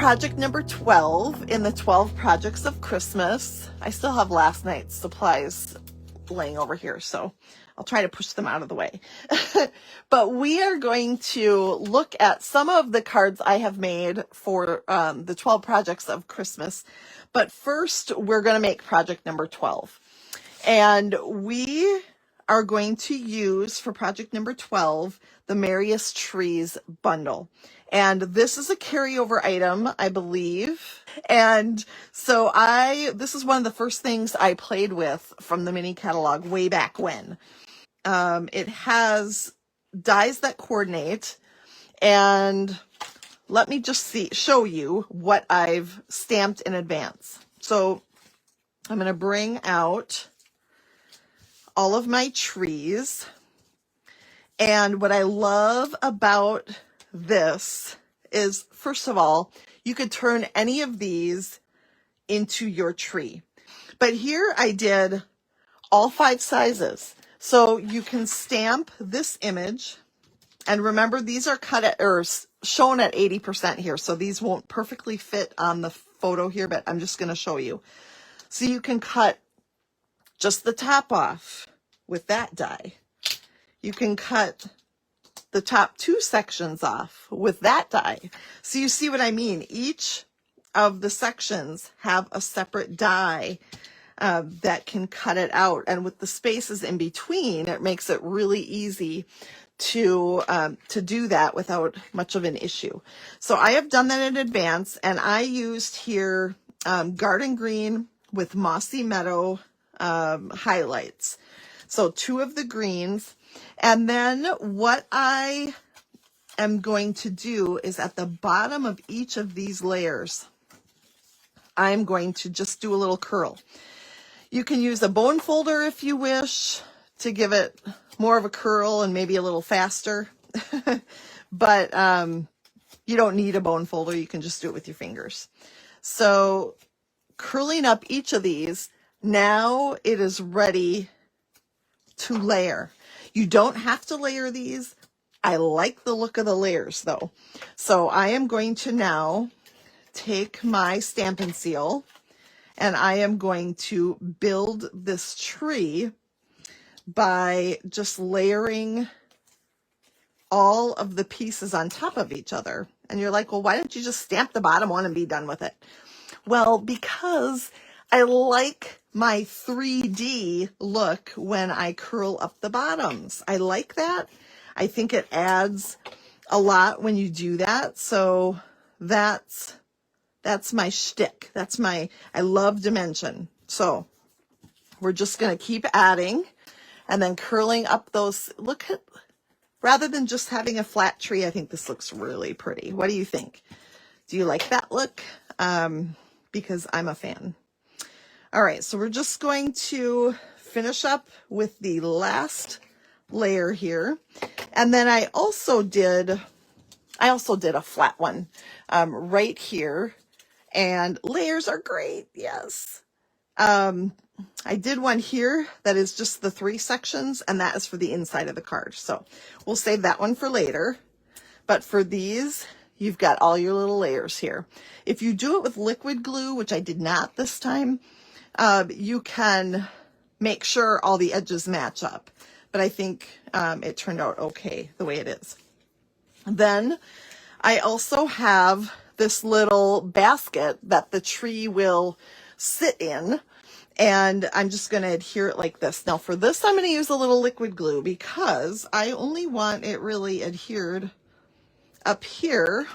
project number 12 in the 12 projects of Christmas. I still have last night's supplies laying over here, so I'll try to push them out of the way. But we are going to look at some of the cards I have made for the 12 projects of Christmas. But first, we're going to make project number 12. And we are going to use, for project number 12, the Merriest Trees bundle. And this is a carryover item, I believe. And so this is one of the first things I played with from the mini catalog way back when. It has dies that coordinate, and let me just show you what I've stamped in advance. So I'm going to bring out all of my trees. And what I love about this is, first of all, you could turn any of these into your tree. But here I did all 5 sizes. So you can stamp this image. And remember, these are cut at, or shown at 80% here. So these won't perfectly fit on the photo here, but I'm just going to show you. So you can cut just the top off with that die. You can cut the top 2 sections off with that die. So you see what I mean? Each of the sections have a separate die that can cut it out. And with the spaces in between, it makes it really easy to do that without much of an issue. So I have done that in advance, and I used here Garden Green with Mossy Meadow highlights. So 2 of the greens. And then what I am going to do is at the bottom of each of these layers, I'm going to just do a little curl. You can use a bone folder if you wish to give it more of a curl and maybe a little faster. But you don't need a bone folder. You can just do it with your fingers. So curling up each of these, now it is ready to layer. You don't have to layer these. I like the look of the layers though. So I am going to now take my Stampin' Seal, and I am going to build this tree by just layering all of the pieces on top of each other. And you're like, well, why don't you just stamp the bottom one and be done with it? Well, because I like my 3D look when I curl up the bottoms. I like that. I think it adds a lot when you do that. So that's my shtick. I love dimension. So we're just going to keep adding and then curling up those. Rather than just having a flat tree, I think this looks really pretty. What do you think? Do you like that look? Because I'm a fan. All right, so we're just going to finish up with the last layer here. And then I also did a flat one right here. And layers are great, yes. I did one here that is just the 3 sections, and that is for the inside of the card. So we'll save that one for later. But for these, you've got all your little layers here. If you do it with liquid glue, which I did not this time, you can make sure all the edges match up. But I think it turned out okay the way it is. Then I also have this little basket that the tree will sit in, and I'm just going to adhere it like this. Now for this, I'm going to use a little liquid glue because I only want it really adhered up here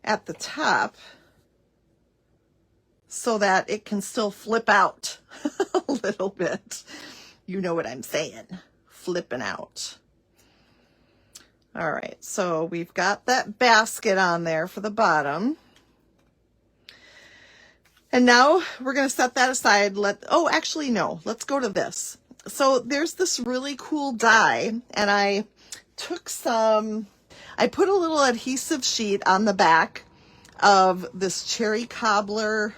at the top so that it can still flip out a little bit. You know what I'm saying, flipping out. All right, so we've got that basket on there for the bottom. And now we're going to set that aside. Actually, no, let's go to this. So there's this really cool die, and I put a little adhesive sheet on the back of this cherry cobbler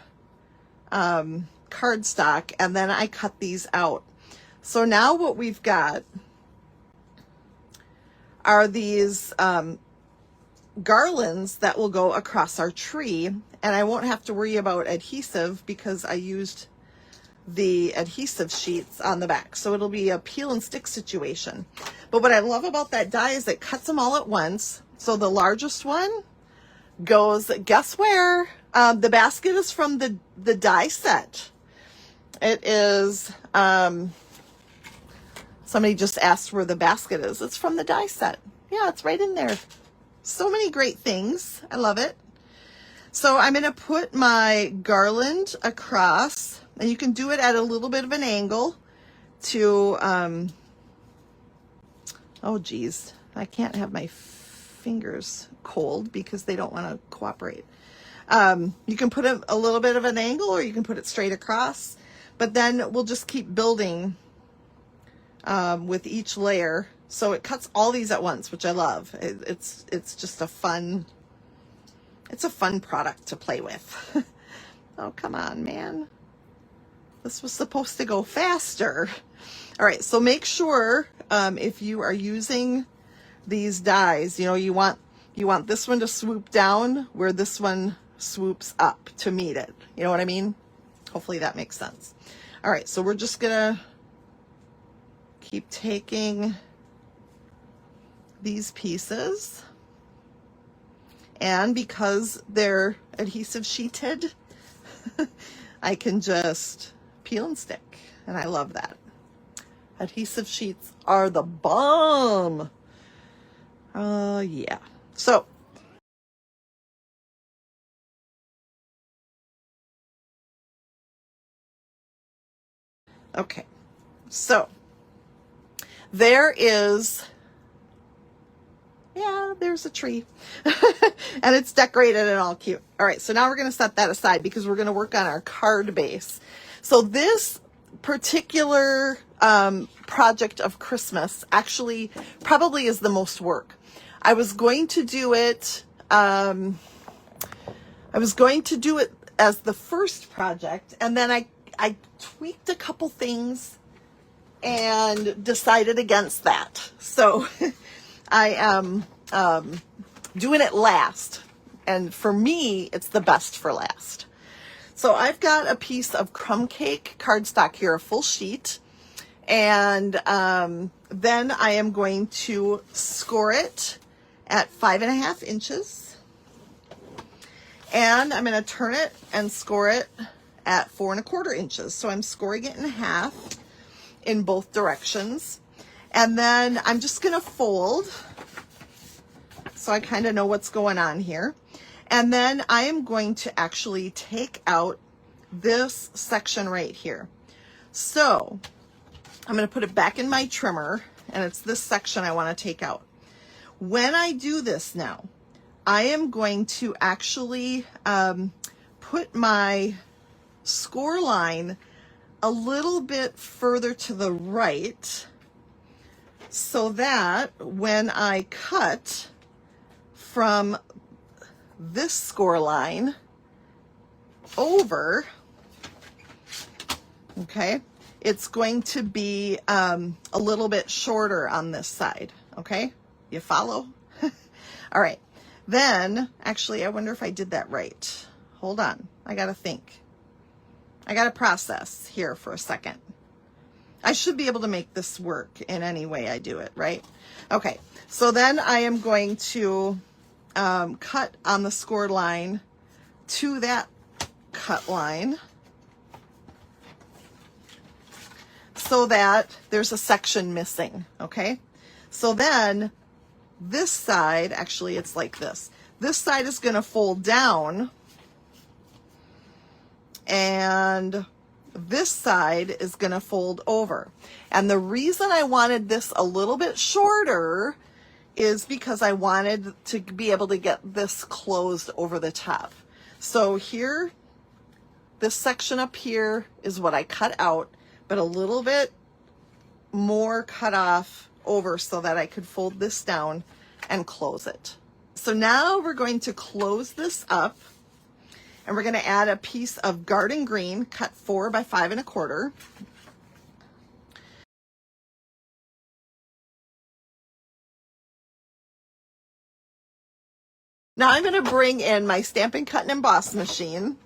cardstock, and then I cut these out. So now what we've got are these garlands that will go across our tree, and I won't have to worry about adhesive because I used the adhesive sheets on the back. So it'll be a peel and stick situation. But what I love about that die is it cuts them all at once. So the largest one goes, guess where? The basket is from the die set. It is, somebody just asked where the basket is. It's from the die set. Yeah, it's right in there. So many great things. I love it. So I'm going to put my garland across, and you can do it at a little bit of an angle to, oh geez, I can't have my fingers cold because they don't want to cooperate. You can put a little bit of an angle, or you can put it straight across, but then we'll just keep building with each layer. So it cuts all these at once, which I love. It's just a fun, it's a fun product to play with. Oh, come on, man. This was supposed to go faster. All right, so make sure if you are using these dies, you know, you want this one to swoop down where this one swoops up to meet it. You know what I mean? Hopefully that makes sense. All right, so we're just gonna keep taking these pieces, and because they're adhesive sheeted, I can just peel and stick, and I love that. Adhesive sheets are the bomb. Yeah. So okay, so there is, yeah, there's a tree and it's decorated and all cute. All right, so now we're going to set that aside because we're going to work on our card base. So this particular project of Christmas actually probably is the most work. I was going to do it as the first project, and then I tweaked a couple things and decided against that. So I am doing it last. And for me, it's the best for last. So I've got a piece of crumb cake cardstock here, a full sheet. And then I am going to score it at 5.5 inches. And I'm going to turn it and score it at 4.25 inches. So I'm scoring it in half in both directions. And then I'm just going to fold so I kind of know what's going on here. And then I am going to actually take out this section right here. So I'm going to put it back in my trimmer, and it's this section I want to take out. When I do this now, I am going to actually put my score line a little bit further to the right so that when I cut from this score line over, okay, it's going to be a little bit shorter on this side, okay? You follow? All right, then, actually, I wonder if I did that right. Hold on, I gotta think. I gotta process here for a second. I should be able to make this work in any way I do it, right? Okay, so then I am going to cut on the scored line to that cut line so that there's a section missing, okay? So then this side, actually it's like this. This side is gonna fold down, and this side is gonna fold over. And the reason I wanted this a little bit shorter is because I wanted to be able to get this closed over the top. So here, this section up here is what I cut out, but a little bit more cut off over so that I could fold this down and close it. So now we're going to close this up, and we're going to add a piece of garden green cut 4 by 5.25. Now I'm going to bring in my Stampin' Cut and Emboss machine.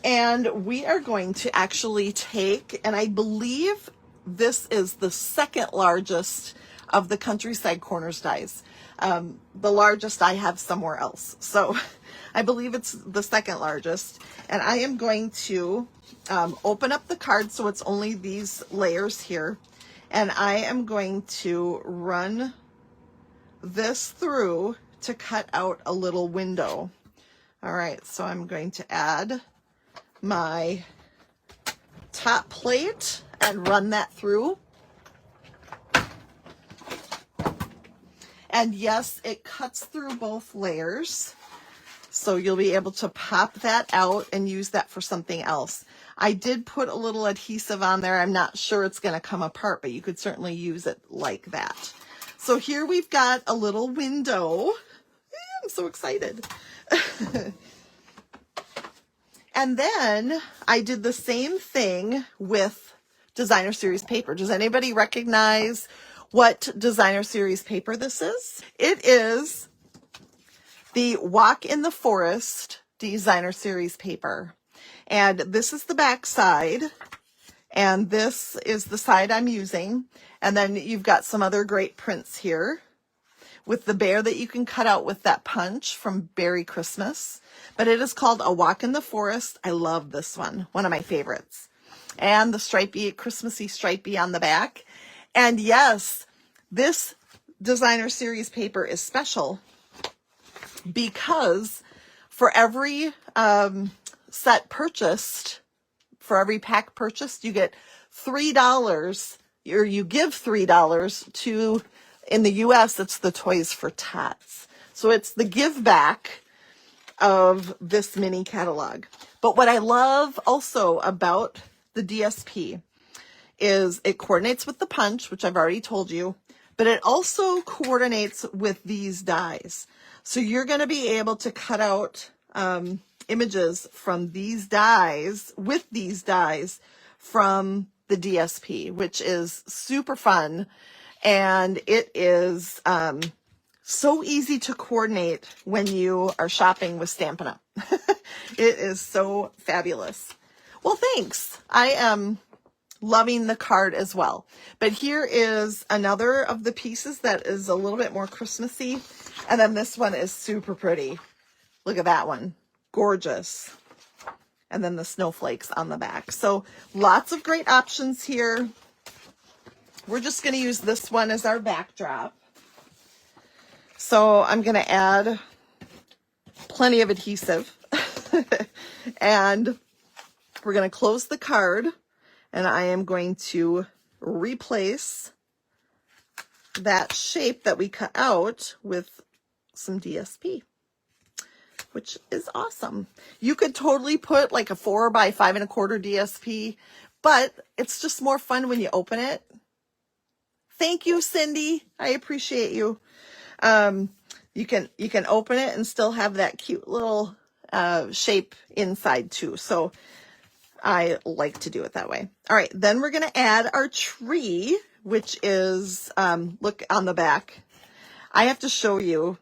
And we are going to actually take, and I believe this is the second largest of the Countryside Corners dies. The largest I have somewhere else. So I believe it's the second largest. And I am going to open up the card so it's only these layers here. And I am going to run this through to cut out a little window. All right, so I'm going to add my top plate and run that through. And yes, it cuts through both layers. So you'll be able to pop that out and use that for something else. I did put a little adhesive on there. I'm not sure it's going to come apart, but you could certainly use it like that. So here we've got a little window. I'm so excited. And then I did the same thing with Designer Series paper. Does anybody recognize what Designer Series paper this is? It is the Walk in the Forest Designer Series paper. And this is the back side. And this is the side I'm using. And then you've got some other great prints here with the bear that you can cut out with that punch from Berry Christmas. But it is called A Walk in the Forest. I love this one of my favorites. And the stripey, Christmassy stripey on the back. And yes, this Designer Series paper is special because for every set purchased, for every pack purchased, you get $3, or you give $3 to, in the US, it's the Toys for Tots. So it's the give back of this mini catalog. But what I love also about the DSP is it coordinates with the punch, which I've already told you, but it also coordinates with these dies. So you're going to be able to cut out images from these dies, with these dies from the DSP, which is super fun. And it is so easy to coordinate when you are shopping with Stampin' Up. It is so fabulous. Well, thanks. I am loving the card as well. But here is another of the pieces that is a little bit more Christmassy. And then this one is super pretty. Look at that one. Gorgeous. And then the snowflakes on the back. So lots of great options here. We're just going to use this one as our backdrop. So I'm going to add plenty of adhesive. And we're going to close the card. And I am going to replace that shape that we cut out with some DSP, which is awesome. You could totally put like a 4 by 5 1/4 DSP, but it's just more fun when you open it. Thank you, Cindy. I appreciate you. You can open it and still have that cute little shape inside too. So I like to do it that way. All right, then we're going to add our tree, which is, look on the back. I have to show you,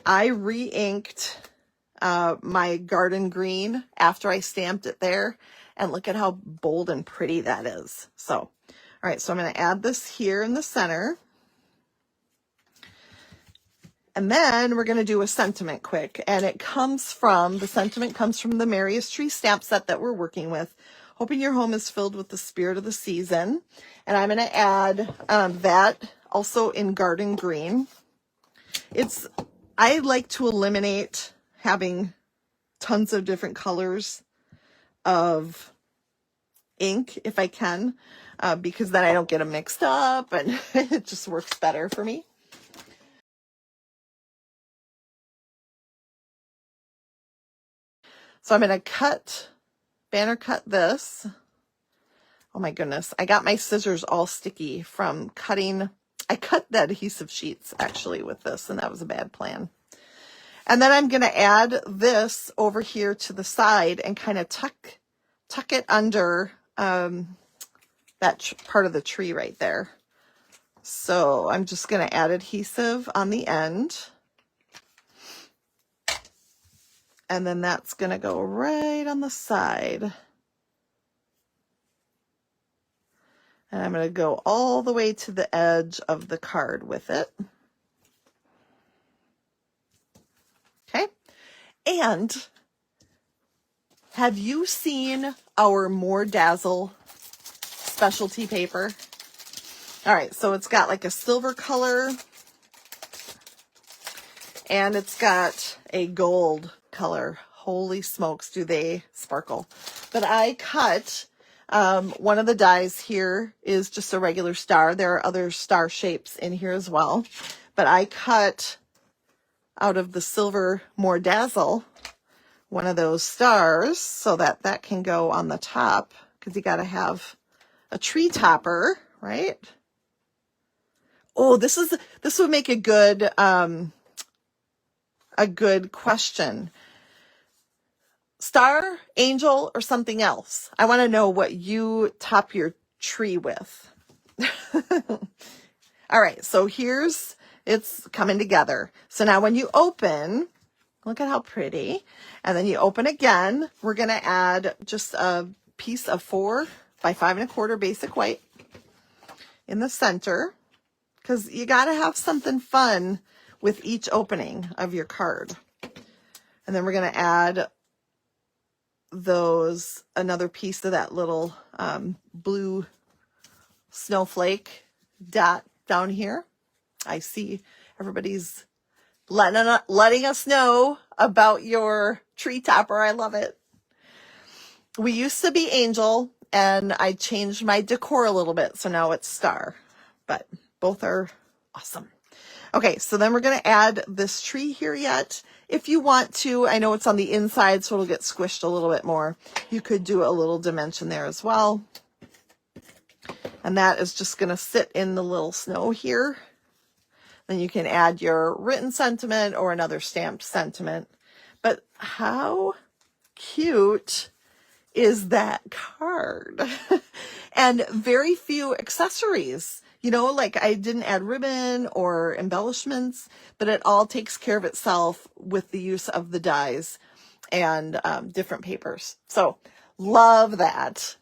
I re-inked my garden green after I stamped it there, and look at how bold and pretty that is. So, all right, so I'm going to add this here in the center. And then we're going to do a sentiment quick, and the sentiment comes from the Merriest Tree stamp set that we're working with. Hoping your home is filled with the spirit of the season. And I'm going to add that also in garden green. I like to eliminate having tons of different colors of ink if I can, because then I don't get them mixed up and it just works better for me. So I'm going to banner cut this. Oh my goodness. I got my scissors all sticky from cutting. I cut the adhesive sheets actually with this, and that was a bad plan. And then I'm going to add this over here to the side and kind of tuck it under that part of the tree right there. So I'm just going to add adhesive on the end. And then that's going to go right on the side. And I'm going to go all the way to the edge of the card with it. Okay. And have you seen our More Dazzle specialty paper? All right, so it's got like a silver color and it's got a gold color. Holy smokes, do they sparkle. But I cut, one of the dies here is just a regular star. There are other star shapes in here as well. But I cut out of the silver More Dazzle one of those stars so that that can go on the top, because you got to have a tree topper, right? Oh, this would make a good question. Star, angel, or something else? I want to know what you top your tree with. All right, so it's coming together. So now when you open, look at how pretty. And then you open again. We're going to add just a piece of 4 by 5 1/4 basic white in the center, because you got to have something fun with each opening of your card. And then we're going to add another piece of that little blue snowflake dot down here. I see everybody's letting us know about your tree topper. I love it. We used to be angel, and I changed my decor a little bit, so now it's star. But both are awesome. Okay, so then we're going to add this tree here yet. If you want to, I know it's on the inside, so it'll get squished a little bit more. You could do a little dimension there as well. And that is just going to sit in the little snow here. Then you can add your written sentiment or another stamped sentiment. But how cute is that card? And very few accessories. You know, like I didn't add ribbon or embellishments, but it all takes care of itself with the use of the dies and different papers. So love that.